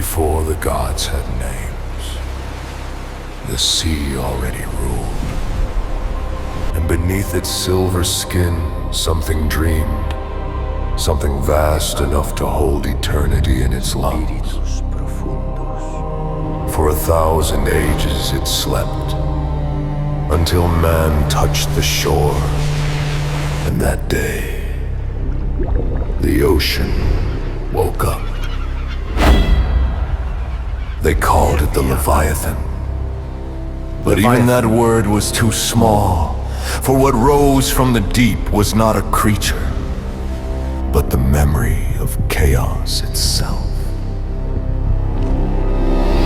Before the gods had names, the sea already ruled. And beneath its silver skin, something dreamed. Something vast enough to hold eternity in its lungs. For 1,000 ages it slept, until man touched the shore. And that day, the ocean woke up. They called it the Leviathan. But even that word was too small, for what rose from the deep was not a creature, but the memory of chaos itself.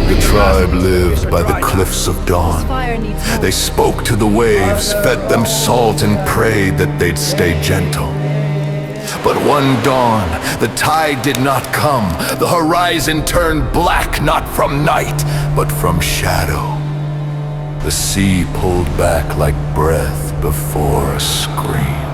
The tribe lived by the cliffs of dawn. They spoke to the waves, fed them salt, and prayed that they'd stay gentle. But one dawn, the tide did not come. The horizon turned black, not from night, but from shadow. The sea pulled back like breath before a scream.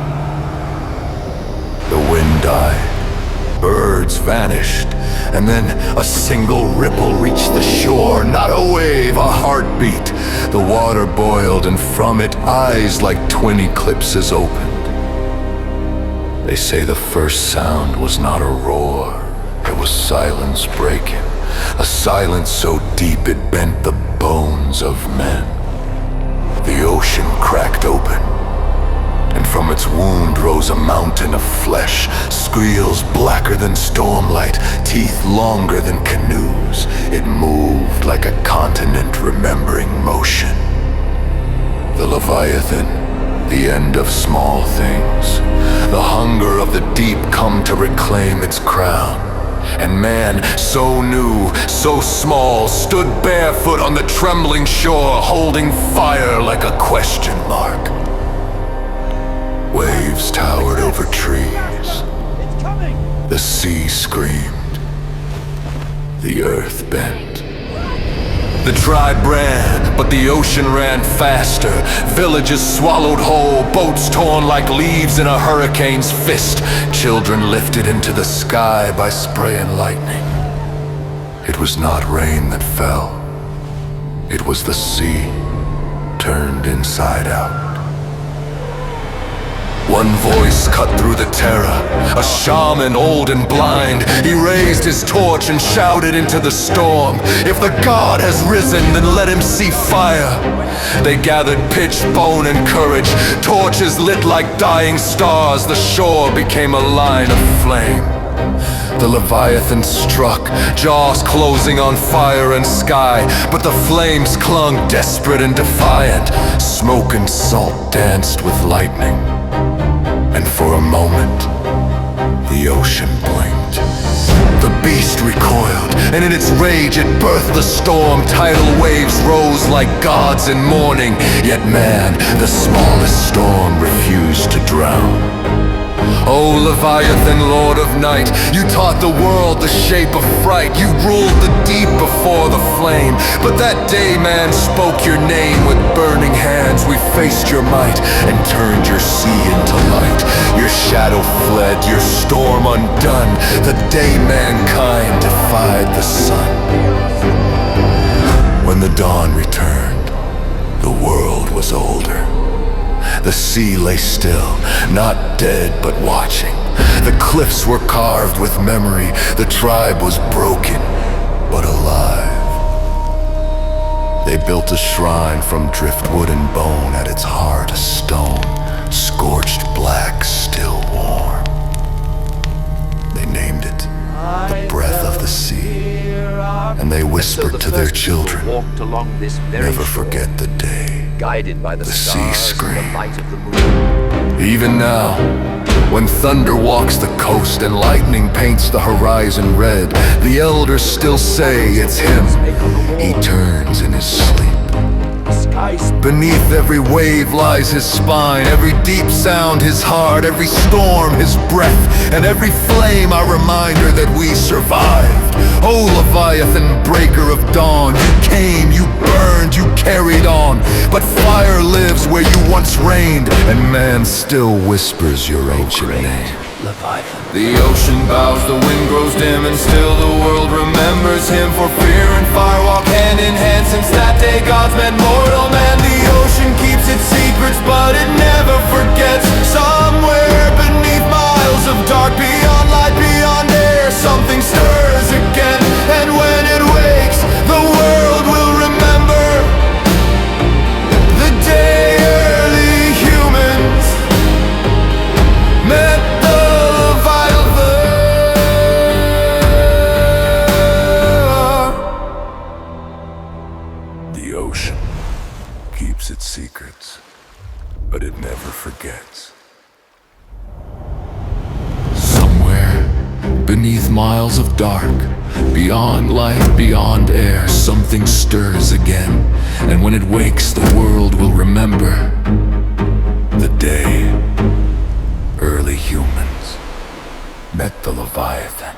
The wind died, birds vanished, and then a single ripple reached the shore. Not a wave, a heartbeat. The water boiled, and from it eyes like twin eclipses opened. They say the first sound was not a roar, it was silence breaking. A silence so deep it bent the bones of men. The ocean cracked open, and from its wound rose a mountain of flesh, squeals blacker than stormlight, teeth longer than canoes. It moved like a continent remembering motion. The Leviathan, the end of small things. The hunger of the deep come to reclaim its crown. And man, so new, so small, stood barefoot on the trembling shore, holding fire like a question mark. Waves towered over trees. The sea screamed. The earth bent. The tribe ran, but the ocean ran faster. Villages swallowed whole, boats torn like leaves in a hurricane's fist. Children lifted into the sky by spray and lightning. It was not rain that fell. It was the sea turned inside out. One voice cut through the terror, a shaman old and blind. He raised his torch and shouted into the storm, "If the god has risen, then let him see fire." They gathered pitch, bone, and courage. Torches lit like dying stars. The shore became a line of flame. The Leviathan struck, jaws closing on fire and sky. But the flames clung desperate and defiant. Smoke and salt danced with lightning. And for a moment, the ocean blinked. The beast recoiled, and in its rage it birthed the storm. Tidal waves rose like gods in mourning. Yet man, the smallest storm, refused to drown. O Leviathan, Lord of Night, you taught the world the shape of fright. You ruled the deep before the flame. But that day man spoke your name. With burning hands we faced your might and turned your sea into light. Your shadow fled, your storm undone, the day mankind defied the sun. When the dawn returned, the world was older. The sea lay still, not dead but watching. The cliffs were carved with memory. The tribe was broken, but alive. They built a shrine from driftwood and bone, at its heart a stone, scorched black, still warm. They named it the breath of the sea, and they whispered to their children, never forget the day guided by the sea stars screamed. and the light of the moon. Even now, when thunder walks the coast and lightning paints the horizon red, the elders still say it's him. He turns in his sleep. Beneath every wave lies his spine, every deep sound his heart, every storm his breath, and every flame our reminder that we survived. O Leviathan, breaker of dawn, you came, you burned, you carried on. But fire lives where you once reigned, and man still whispers your ancient name. Leviathan. The ocean bows, the wind grows dim, and still the world remembers him. For and mortal man. The ocean keeps its secrets, but it never forgets. Somewhere beneath miles of dark, beyond light, beyond air, something stirs again. And when it wakes, the world will remember the day early humans met the Leviathan. The ocean keeps its secrets, but it never forgets. Somewhere beneath miles of dark, beyond light, beyond air, something stirs again. And when it wakes, the world will remember the day early humans met the Leviathan.